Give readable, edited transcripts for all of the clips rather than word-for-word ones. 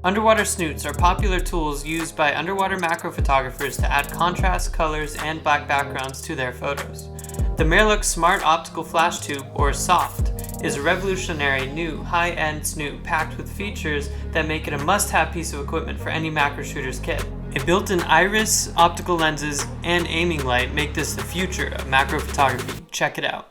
Underwater snoots are popular tools used by underwater macro photographers to add contrast, colors, and black backgrounds to their photos. The Marelux Smart Optical Flash Tube, or SOFT, is a revolutionary new high-end snoot packed with features that make it a must-have piece of equipment for any macro shooter's kit. A built-in iris, optical lenses, and aiming light make this the future of macro photography. Check it out.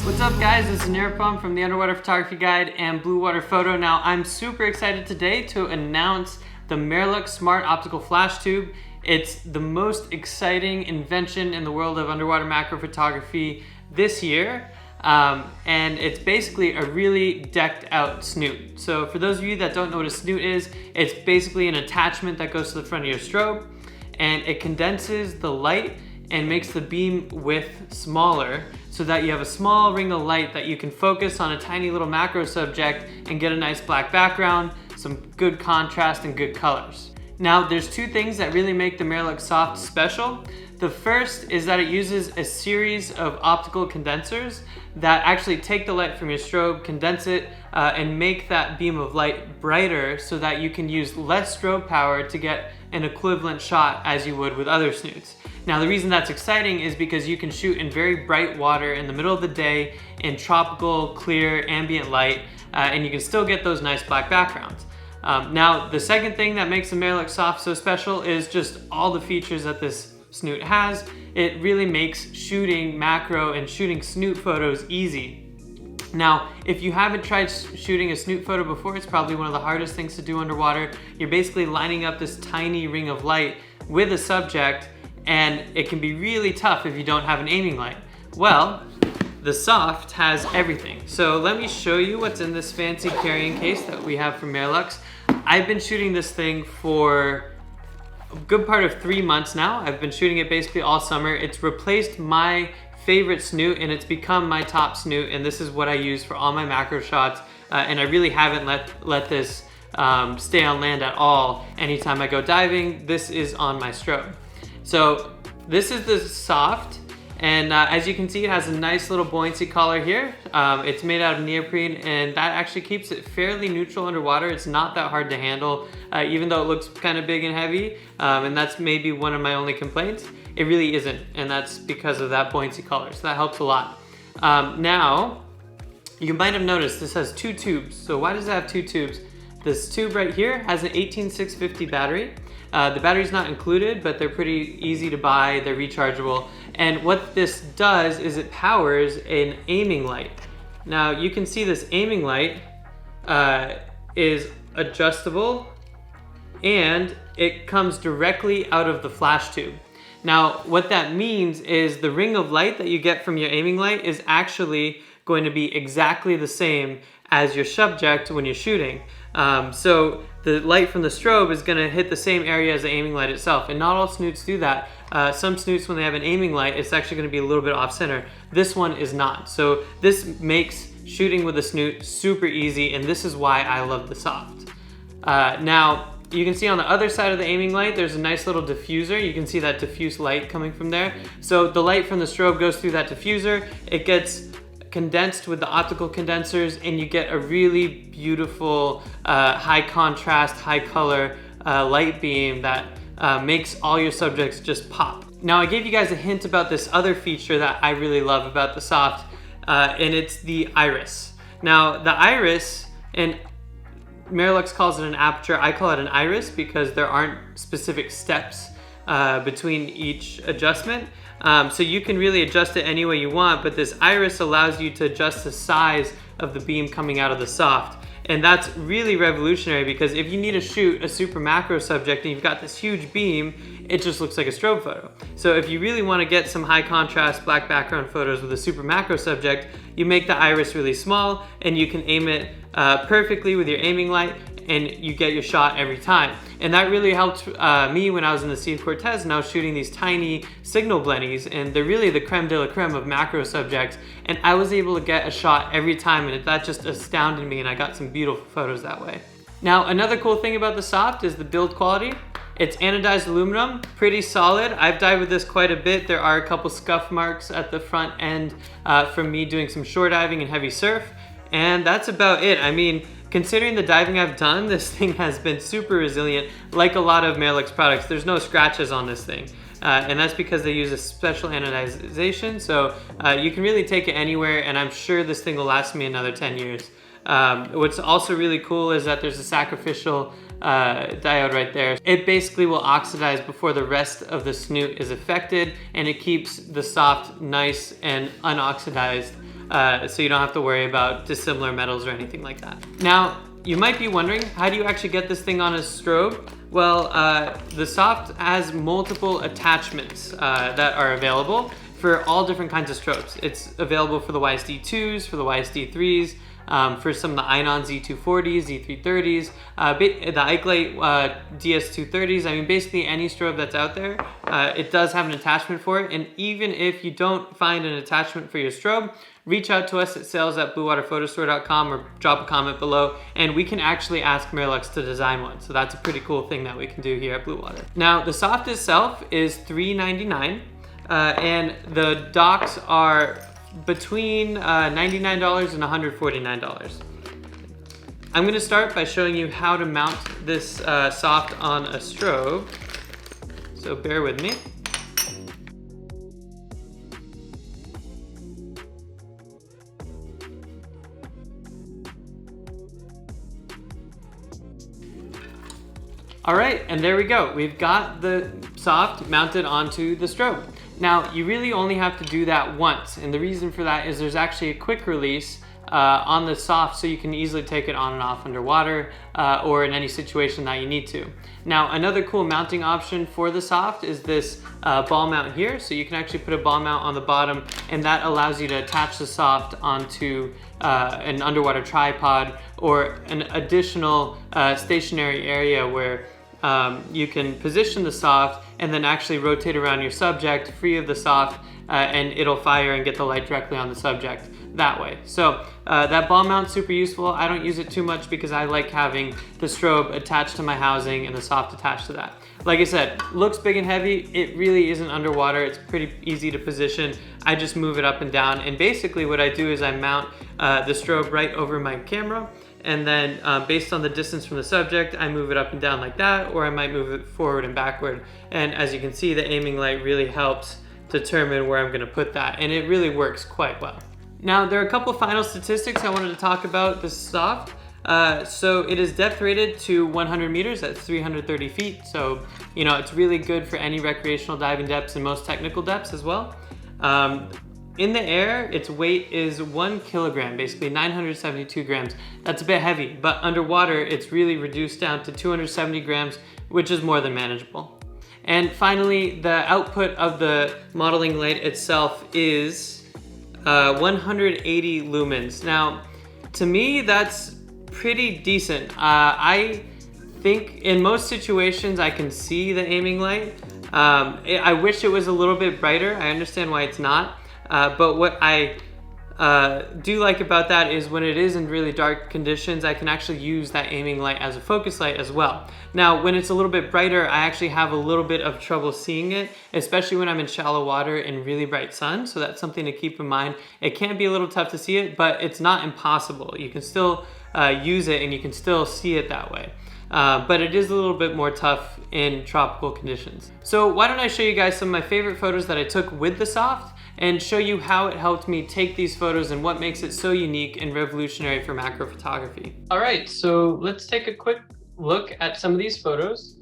What's up guys, this is Nirupam from the Underwater Photography Guide and Blue Water Photo. Now I'm super excited today to announce the Marelux Smart Optical Flash Tube. It's the most exciting invention in the world of underwater macro photography this year. And it's basically a really decked out snoot. So for those of you that don't know what a snoot is, it's basically an attachment that goes to the front of your strobe, and it condenses the light and makes the beam width smaller so that you have a small ring of light that you can focus on a tiny little macro subject and get a nice black background, some good contrast and good colors. Now there's two things that really make the Marelux Soft special. The first is that it uses a series of optical condensers that actually take the light from your strobe, condense it, and make that beam of light brighter so that you can use less strobe power to get an equivalent shot as you would with other snoots. Now the reason that's exciting is because you can shoot in very bright water in the middle of the day in tropical, clear, ambient light, and you can still get those nice black backgrounds. Now the second thing that makes the Marelux Soft so special is just all the features that this snoot has. It really makes shooting macro and shooting snoot photos easy. Now, if you haven't tried shooting a snoot photo before, it's probably one of the hardest things to do underwater. You're basically lining up this tiny ring of light with a subject, and it can be really tough if you don't have an aiming light. Well, the Soft has everything. So let me show you what's in this fancy carrying case that we have from Marelux. I've been shooting this thing for a good part of 3 months now. I've been shooting it basically all summer. It's replaced my favorite snoot and it's become my top snoot, and this is what I use for all my macro shots, and I really haven't let this stay on land at all. Anytime I go diving, this is on my strobe. So this is the Soft, and as you can see, it has a nice little buoyancy collar here. It's made out of neoprene, and that actually keeps it fairly neutral underwater. It's not that hard to handle, even though it looks kind of big and heavy, and that's maybe one of my only complaints. It really isn't, and that's because of that buoyancy collar, so that helps a lot. Now, you might have noticed this has two tubes. So why does it have two tubes? This tube right here has an 18650 battery. The battery's not included, but they're pretty easy to buy, they're rechargeable. And what this does is it powers an aiming light. Now you can see this aiming light is adjustable, and it comes directly out of the flash tube. Now what that means is the ring of light that you get from your aiming light is actually going to be exactly the same as your subject when you're shooting. So the light from the strobe is going to hit the same area as the aiming light itself, and not all snoots do that. Some snoots, when they have an aiming light, it's actually going to be a little bit off center. This one is not. So this makes shooting with a snoot super easy, and this is why I love the Soft. Now you can see on the other side of the aiming light there's a nice little diffuser. You can see that diffuse light coming from there. So the light from the strobe goes through that diffuser, it gets condensed with the optical condensers, and you get a really beautiful high contrast, high color light beam that makes all your subjects just pop. Now I gave you guys a hint about this other feature that I really love about the Soft, and it's the iris. Now the iris, and Marelux calls it an aperture, I call it an iris because there aren't specific steps between each adjustment. So you can really adjust it any way you want, but this iris allows you to adjust the size of the beam coming out of the soft. And that's really revolutionary, because if you need to shoot a super macro subject and you've got this huge beam, it just looks like a strobe photo. So if you really want to get some high contrast black background photos with a super macro subject, you make the iris really small and you can aim it perfectly with your aiming light, and you get your shot every time. And that really helped me when I was in the Sea of Cortez and I was shooting these tiny signal blennies, and they're really the creme de la creme of macro subjects, and I was able to get a shot every time, and that just astounded me, and I got some beautiful photos that way. Now, another cool thing about the soft is the build quality. It's anodized aluminum, pretty solid. I've dived with this quite a bit. There are a couple scuff marks at the front end from me doing some shore diving and heavy surf, and that's about it. I mean, considering the diving I've done, this thing has been super resilient. Like a lot of Marelux products, there's no scratches on this thing. And that's because they use a special anodization, so you can really take it anywhere, and I'm sure this thing will last me another 10 years. What's also really cool is that there's a sacrificial diode right there. It basically will oxidize before the rest of the snoot is affected, and it keeps the soft nice and unoxidized, so you don't have to worry about dissimilar metals or anything like that. Now, you might be wondering, how do you actually get this thing on a strobe? Well, the soft has multiple attachments that are available for all different kinds of strobes. It's available for the YSD2s, for the YSD3s, for some of the Inon Z240s, Z330s, the Ikelite DS230s. I mean, basically any strobe that's out there, it does have an attachment for it. And even if you don't find an attachment for your strobe, reach out to us at sales@bluewaterphotostore.com or drop a comment below, and we can actually ask Marelux to design one. So that's a pretty cool thing that we can do here at Blue Water. Now, the soft itself is $399, and the docks are between $99 and $149. I'm gonna start by showing you how to mount this soft on a strobe, so bear with me. All right, and there we go. We've got the soft mounted onto the strobe. Now, you really only have to do that once, and the reason for that is there's actually a quick release on the soft, so you can easily take it on and off underwater or in any situation that you need to. Now, another cool mounting option for the soft is this ball mount here. So you can actually put a ball mount on the bottom, and that allows you to attach the soft onto an underwater tripod or an additional stationary area where you can position the soft and then actually rotate around your subject free of the soft, and it'll fire and get the light directly on the subject that way. So that ball mount's super useful. I don't use it too much because I like having the strobe attached to my housing and the soft attached to that. Like I said, looks big and heavy. It really isn't underwater. It's pretty easy to position. I just move it up and down, and basically what I do is I mount the strobe right over my camera, and then based on the distance from the subject, I move it up and down like that, or I might move it forward and backward. And as you can see, the aiming light really helps determine where I'm gonna put that, and it really works quite well. Now, there are a couple final statistics I wanted to talk about this soft. So it is depth rated to 100 meters, that's 330 feet. So, you know, it's really good for any recreational diving depths and most technical depths as well. In the air, its weight is 1 kilogram, basically 972 grams. That's a bit heavy, but underwater, it's really reduced down to 270 grams, which is more than manageable. And finally, the output of the modeling light itself is 180 lumens. Now, to me, that's pretty decent. I think in most situations, I can see the aiming light. I wish it was a little bit brighter. I understand why it's not. But what I do like about that is when it is in really dark conditions, I can actually use that aiming light as a focus light as well. Now, when it's a little bit brighter, I actually have a little bit of trouble seeing it, especially when I'm in shallow water in really bright sun. So that's something to keep in mind. It can be a little tough to see it, but it's not impossible. You can still use it and you can still see it that way. But it is a little bit more tough in tropical conditions. So why don't I show you guys some of my favorite photos that I took with the soft, and show you how it helped me take these photos and what makes it so unique and revolutionary for macro photography. All right, so let's take a quick look at some of these photos.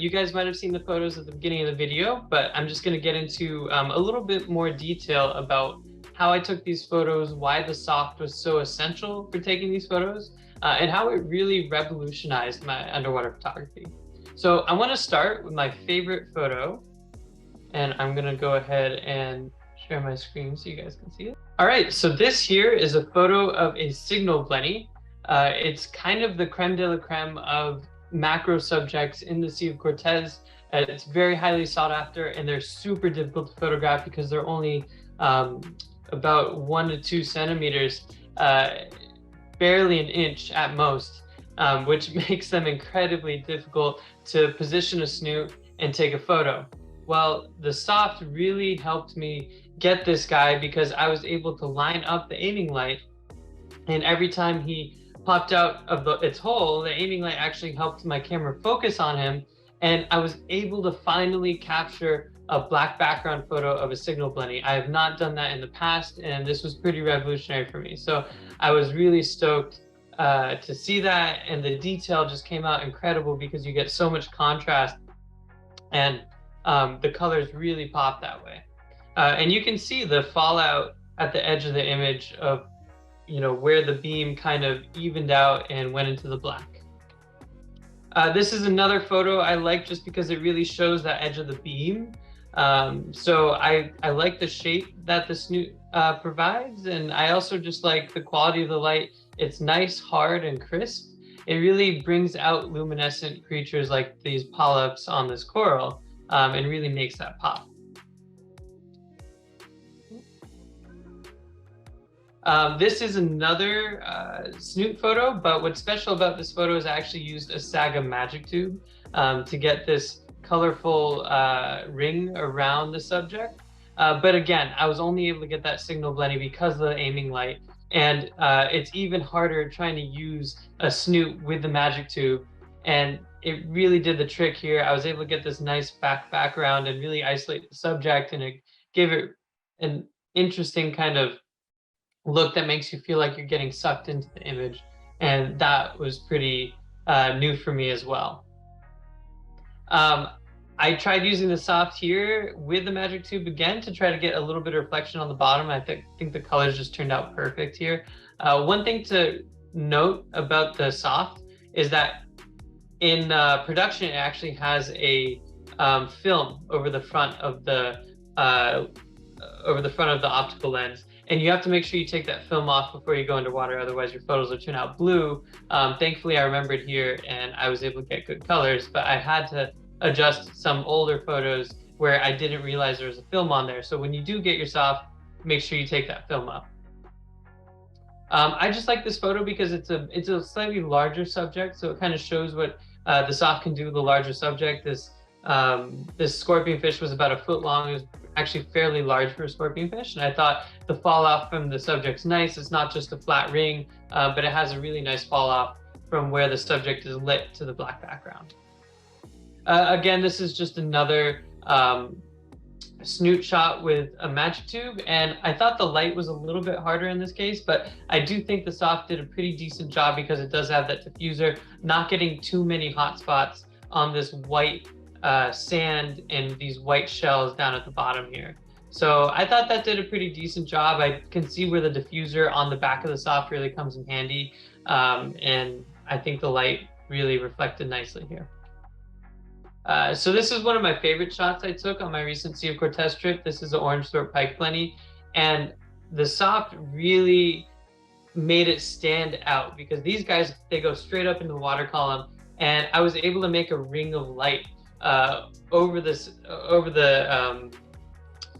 You guys might have seen the photos at the beginning of the video, but I'm just going to get into a little bit more detail about how I took these photos, why the soft was so essential for taking these photos, and how it really revolutionized my underwater photography. So I want to start with my favorite photo, and I'm going to go ahead and share my screen so you guys can see it. All right, so this here is a photo of a signal blenny. It's kind of the creme de la creme of macro subjects in the Sea of Cortez. It's very highly sought after, and they're super difficult to photograph because they're only about 1 to 2 centimeters, barely an inch at most, which makes them incredibly difficult to position a snoot and take a photo. Well, the soft really helped me get this guy because I was able to line up the aiming light, and every time he popped out of its hole, the aiming light actually helped my camera focus on him, and I was able to finally capture a black background photo of a signal blenny. I have not done that in the past, and this was pretty revolutionary for me. So I was really stoked to see that, and the detail just came out incredible because you get so much contrast, and the colors really pop that way. And you can see the fallout at the edge of the image of, you know, where the beam kind of evened out and went into the black. This is another photo I like just because it really shows that edge of the beam. So I like the shape that the snoot provides, and I also just like the quality of the light. It's nice, hard, and crisp. It really brings out luminescent creatures like these polyps on this coral, and really makes that pop. This is another snoot photo, but what's special about this photo is I actually used a Saga magic tube to get this colorful ring around the subject. But again, I was only able to get that signal blenny because of the aiming light, and it's even harder trying to use a snoot with the magic tube, and it really did the trick here. I was able to get this nice background and really isolate the subject, and it gave it an interesting kind of look that makes you feel like you're getting sucked into the image, and that was pretty new for me as well. I tried using the soft here with the magic tube again to try to get a little bit of reflection on the bottom. I think the colors just turned out perfect here. One thing to note about the soft is that in production, it actually has a film over the front of the optical lens, and you have to make sure you take that film off before you go underwater, otherwise your photos will turn out blue. Thankfully, I remembered here and I was able to get good colors, but I had to adjust some older photos where I didn't realize there was a film on there. So when you do get your soft, make sure you take that film up. I just like this photo because it's a slightly larger subject, so it kind of shows what the soft can do with a larger subject. This scorpion fish was about 1 foot long. It was actually fairly large for a scorpion fish, and I thought the fall off from the subject's nice. It's not just a flat ring, but it has a really nice fall off from where the subject is lit to the black background. Again, this is just another snoot shot with a magic tube, and I thought the light was a little bit harder in this case, but I do think the soft did a pretty decent job because it does have that diffuser, not getting too many hot spots on this white sand and these white shells down at the bottom here. So I thought that did a pretty decent job. I can see where the diffuser on the back of the soft really comes in handy, and I think the light really reflected nicely here. So this is one of my favorite shots I took on my recent Sea of Cortez trip. This is an orange throat pike blenny, and the soft really made it stand out because these guys, they go straight up into the water column, and I was able to make a ring of light over the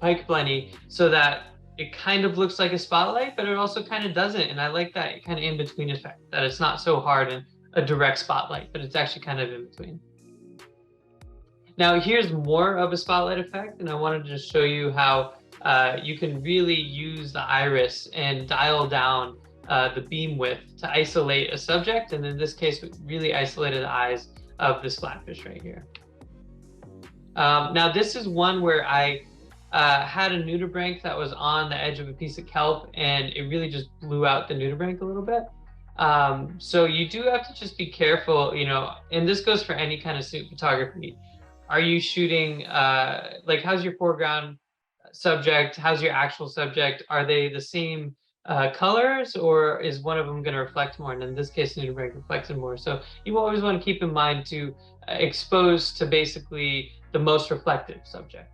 pike blenny so that it kind of looks like a spotlight, but it also kind of doesn't. And I like that kind of in-between effect, that it's not so hard and a direct spotlight, but it's actually kind of in between. Now here's more of a spotlight effect, and I wanted to just show you how you can really use the iris and dial down the beam width to isolate a subject, and in this case, we really isolated the eyes of this flatfish right here. Now this is one where I had a nudibranch that was on the edge of a piece of kelp, and it really just blew out the nudibranch a little bit. So you do have to just be careful, you know, and this goes for any kind of Snoot photography. Are you shooting, like, how's your foreground subject? How's your actual subject? Are they the same colors, or is one of them going to reflect more? And in this case, Nudibranch reflected more. So you always want to keep in mind to expose to basically the most reflective subject.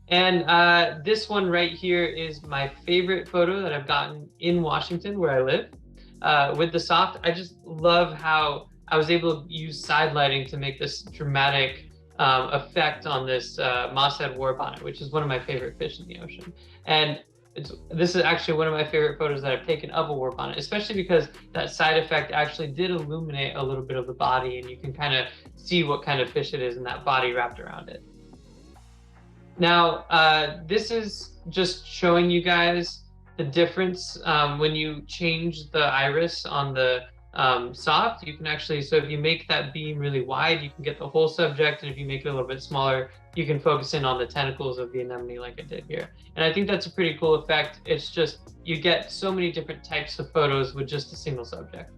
And this one right here is my favorite photo that I've gotten in Washington, where I live. With the soft, I just love how I was able to use side lighting to make this dramatic effect on this mosshead warbonnet, which is one of my favorite fish in the ocean. And this is actually one of my favorite photos that I've taken of a warbonnet, especially because that side effect actually did illuminate a little bit of the body, and you can kind of see what kind of fish it is and that body wrapped around it. Now, this is just showing you guys the difference when you change the iris on the soft. You can actually, so if you make that beam really wide, you can get the whole subject, and if you make it a little bit smaller, you can focus in on the tentacles of the anemone like I did here. And I think that's a pretty cool effect. It's just, you get so many different types of photos with just a single subject.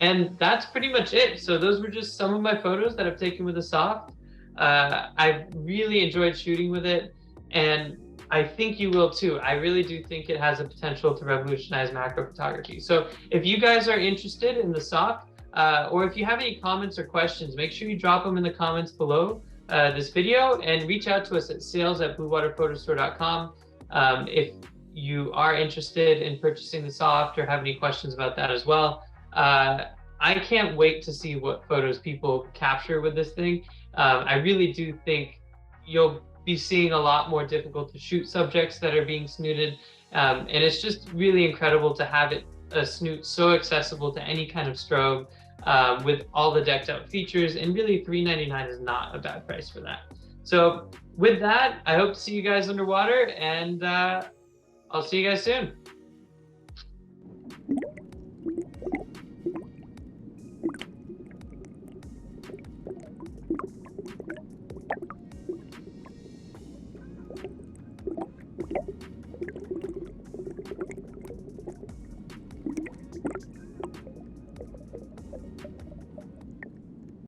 And that's pretty much it. So those were just some of my photos that I've taken with the soft. I've really enjoyed shooting with it, and I think you will too. I really do think it has a potential to revolutionize macro photography. So if you guys are interested in the soft, or if you have any comments or questions, make sure you drop them in the comments below this video, and reach out to us at sales@bluewaterphotostore.com if you are interested in purchasing the soft or have any questions about that as well. I can't wait to see what photos people capture with this thing. I really do think you'll be seeing a lot more difficult to shoot subjects that are being snooted. And it's just really incredible to have it, a snoot so accessible to any kind of strobe with all the decked out features. And really $3.99 is not a bad price for that. So with that, I hope to see you guys underwater, and I'll see you guys soon.